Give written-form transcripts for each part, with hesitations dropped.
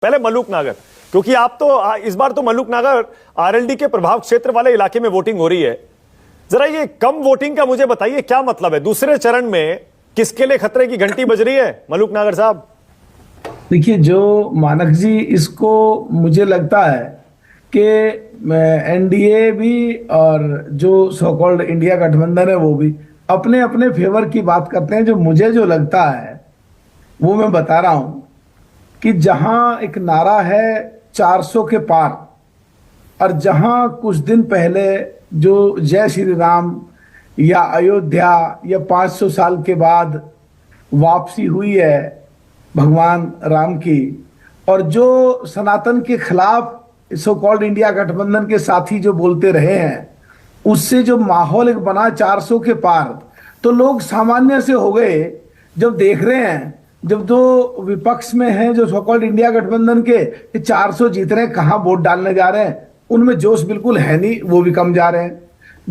पहले मलूक नागर, क्योंकि आप तो इस बार तो मलूक नागर आरएलडी के प्रभाव क्षेत्र वाले इलाके में वोटिंग हो रही है। जरा ये कम वोटिंग का मुझे बताइए क्या मतलब है? दूसरे चरण में किसके लिए खतरे की घंटी बज रही है मलूक नागर साहब? देखिए, जो मानक जी, इसको मुझे लगता है कि एनडीए भी और जो सो कॉल्ड इंडिया गठबंधन है वो भी अपने अपने फेवर की बात करते हैं। जो मुझे जो लगता है वो मैं बता रहा हूं कि जहां एक नारा है 400 के पार, और जहां कुछ दिन पहले जो जय श्री राम या अयोध्या या 500 साल के बाद वापसी हुई है भगवान राम की, और जो सनातन के खिलाफ सो कॉल्ड इंडिया गठबंधन के साथी जो बोलते रहे हैं, उससे जो माहौल एक बना 400 के पार, तो लोग सामान्य से हो गए जब देख रहे हैं, जब दो विपक्ष में हैं जो सो कॉल्ड इंडिया गठबंधन के 400 जीत रहे हैं, कहां वोट डालने जा रहे हैं, उनमें जोश बिल्कुल है नहीं, वो भी कम जा रहे हैं।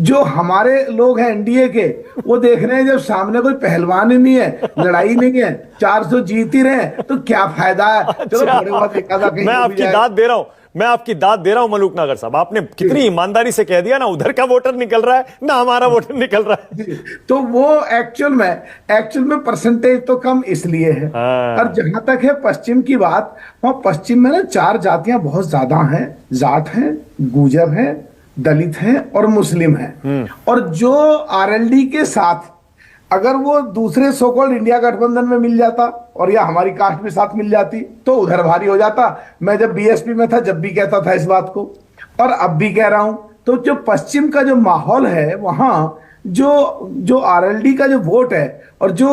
जो हमारे लोग हैं एनडीए के, वो देख रहे हैं जब सामने कोई पहलवान ही नहीं है, लड़ाई नहीं है, 400 जीत ही रहे हैं, तो क्या फायदा है? चलो थोड़े बहुत मैं आपकी दाद दे रहा हूं, मैं आपकी दाद दे रहा हूं मलूक नागर साहब। आपने कितनी ईमानदारी से कह दिया ना, उधर का वोटर निकल रहा है ना हमारा वोटर निकल रहा है। तो वो एक्चुअल में परसेंटेज तो कम इसलिए है। और जहां तक है पश्चिम की बात, वहां पश्चिम में ना 4 जातियां बहुत ज्यादा हैं। जाट हैं, गुजर हैं, दलित हैं और मुस्लिम हैं। और जो आरएलडी के साथ अगर वो दूसरे सो कॉल्ड इंडिया गठबंधन में मिल जाता और या हमारी कास्ट में साथ मिल जाती तो उधर भारी हो जाता। मैं जब बीएसपी में था जब भी कहता था इस बात को, और अब भी कह रहा हूं। तो जो पश्चिम का जो माहौल है, वहां जो आरएलडी का जो वोट है और जो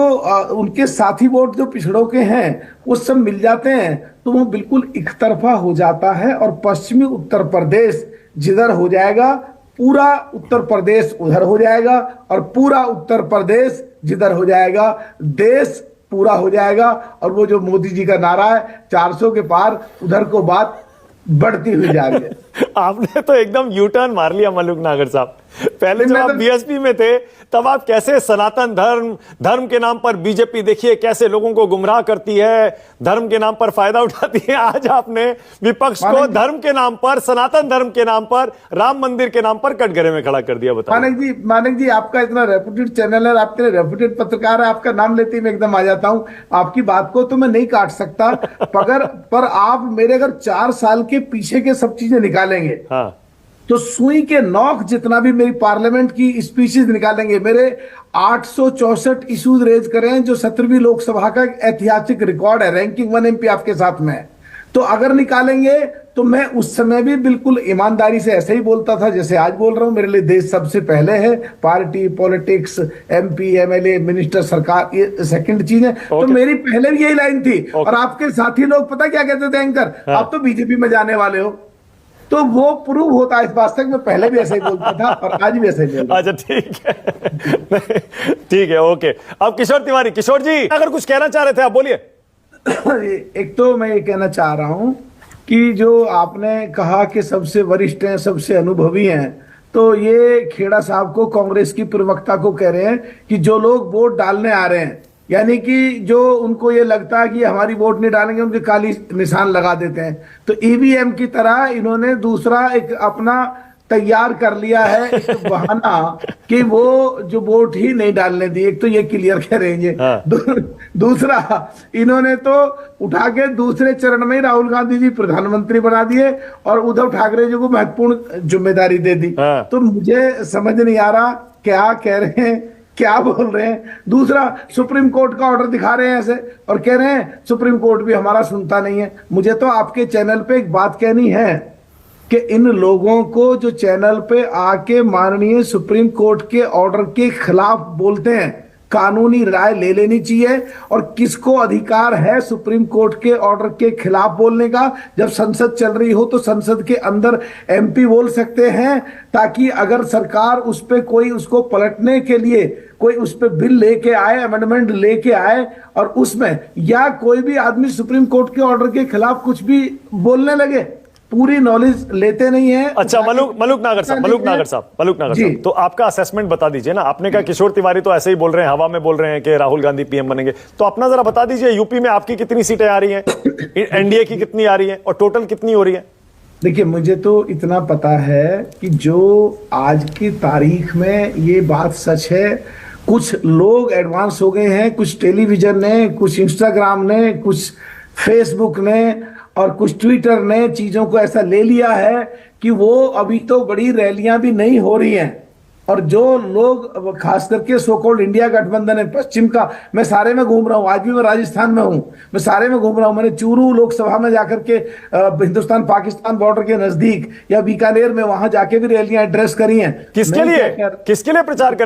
उनके साथी वोट जो पिछड़ों के हैं वो सब मिल जाते हैं, तो वो बिल्कुल एक तरफा हो जाता है। और पश्चिमी उत्तर प्रदेश जिधर हो जाएगा, पूरा उत्तर प्रदेश उधर हो जाएगा, और पूरा उत्तर प्रदेश जिधर हो जाएगा, देश पूरा हो जाएगा। और वो जो मोदी जी का नारा है 400 के पार, उधर को बात बढ़ती हुई जा रही है। आपने तो एकदम यू टर्न मार लिया मलूक नागर साहब। पहले जब आप बीएसपी में थे तब आप कैसे सनातन धर्म के नाम पर बीजेपी देखिए कैसे लोगों को गुमराह करती है, धर्म के नाम पर फायदा उठाती है। आज आपने विपक्ष को धर्म के नाम पर, सनातन धर्म के नाम पर, राम मंदिर के नाम पर कटघरे में खड़ा कर दिया। बताइए मानक जी, आपका इतना रेपुटेड चैनल है, आपके रेपुटेड पत्रकार है, आपका नाम लेते ही मैं एकदम आ जाता हूं। आपकी बात को तो मैं नहीं काट सकता, पर आप मेरे अगर 4 साल के पीछे के सब चीजें निकालेंगे, हाँ, तो सुई के नोक जितना भी मेरी पार्लियामेंट की स्पीचेस निकालेंगे, मेरे 864 इश्यूज रेज करें, जो 17वीं लोकसभा का ऐतिहासिक रिकॉर्ड है, रैंकिंग 1 एमपी आपके साथ में है। तो अगर निकालेंगे तो मैं उस समय भी बिल्कुल ईमानदारी से ऐसे ही बोलता था जैसे आज बोल रहा हूं। मेरे लिए देश सबसे पहले है, party, politics, MP, MLA, minister, सरकार ये सेकंड चीज है। तो मेरी पहले भी यही लाइन थी। और आपके साथी लोग पता क्या कहते थे, एंकर आप तो बीजेपी में जाने वाले हो। तो वो प्रूव होता है इस बात तक, मैं पहले भी ऐसे ही बोलता था और आज भी ऐसे ही बोलता। अच्छा, ठीक है, ठीक है, ओके। अब किशोर तिवारी, किशोर जी अगर कुछ कहना चाह रहे थे आप बोलिए। एक तो मैं ये कहना चाह रहा हूं कि जो आपने कहा कि सबसे वरिष्ठ हैं, सबसे अनुभवी हैं, तो ये खेड़ा साहब को, कांग्रेस की प्रवक्ता को कह रहे हैं कि जो लोग वोट डालने आ रहे हैं, यानी कि जो उनको ये लगता है कि हमारी वोट नहीं डालेंगे, उनके काली निशान लगा देते हैं। तो ईवीएम की तरह इन्होंने दूसरा एक अपना तैयार कर लिया है एक बहाना कि वो जो वोट ही नहीं डालने दी। एक तो ये क्लियर कह रहे हैं। हाँ। दूसरा, इन्होंने तो उठा के दूसरे चरण में ही राहुल गांधी जी प्रधानमंत्री बना दिए और उद्धव ठाकरे जी को महत्वपूर्ण जिम्मेदारी दे दी। हाँ। तो मुझे समझ नहीं आ रहा क्या कह रहे हैं, क्या बोल रहे हैं। दूसरा, सुप्रीम कोर्ट का ऑर्डर दिखा रहे हैं ऐसे और कह रहे हैं सुप्रीम कोर्ट भी हमारा सुनता नहीं है। मुझे तो आपके चैनल पे एक बात कहनी है कि इन लोगों को जो चैनल पे आके माननीय सुप्रीम कोर्ट के ऑर्डर के खिलाफ बोलते हैं, कानूनी राय ले लेनी चाहिए। और किसको अधिकार है सुप्रीम कोर्ट के ऑर्डर के खिलाफ बोलने का? जब संसद चल रही हो तो संसद के अंदर एमपी बोल सकते हैं, ताकि अगर सरकार उस पे कोई उसको पलटने के लिए कोई उस पे बिल लेके आए, अमेंडमेंट लेके आए, और उसमें या कोई भी आदमी सुप्रीम कोर्ट के ऑर्डर के खिलाफ कुछ भी बोलने लगे पूरी नॉलेज लेते नहीं है। अच्छा, मलूक नागर साहब, तो आपका असेसमेंट बता दीजिए ना। आपने कहा किशोर तिवारी तो ऐसे ही बोल रहे हैं, हवा में बोल रहे हैं कि राहुल गांधी पीएम बनेंगे, तो अपना जरा बता दीजिए यूपी में आपकी कितनी सीटें आ रही हैं, एनडीए की कितनी आ रही हैं और टोटल कितनी हो रही है? देखिए, मुझे तो इतना पता है कि जो आज की तारीख में ये बात सच है, कुछ लोग एडवांस हो गए हैं, कुछ टेलीविजन ने, कुछ इंस्टाग्राम ने, कुछ फेसबुक ने और कुछ ट्विटर ने चीजों को ऐसा ले लिया है कि वो अभी तो बड़ी रैलियां भी नहीं हो रही हैं। और जो लोग खास करके सो कॉल्ड इंडिया गठबंधन है पश्चिम का, मैं सारे में घूम रहा हूँ, आज भी मैं राजस्थान में हूँ, मैं सारे में घूम रहा हूँ। मैंने चूरू लोकसभा में जाकर के हिंदुस्तान पाकिस्तान बॉर्डर के नजदीक या बीकानेर में वहां जाके भी रैलियां एड्रेस करी हैं। किसके लिए प्रचार कर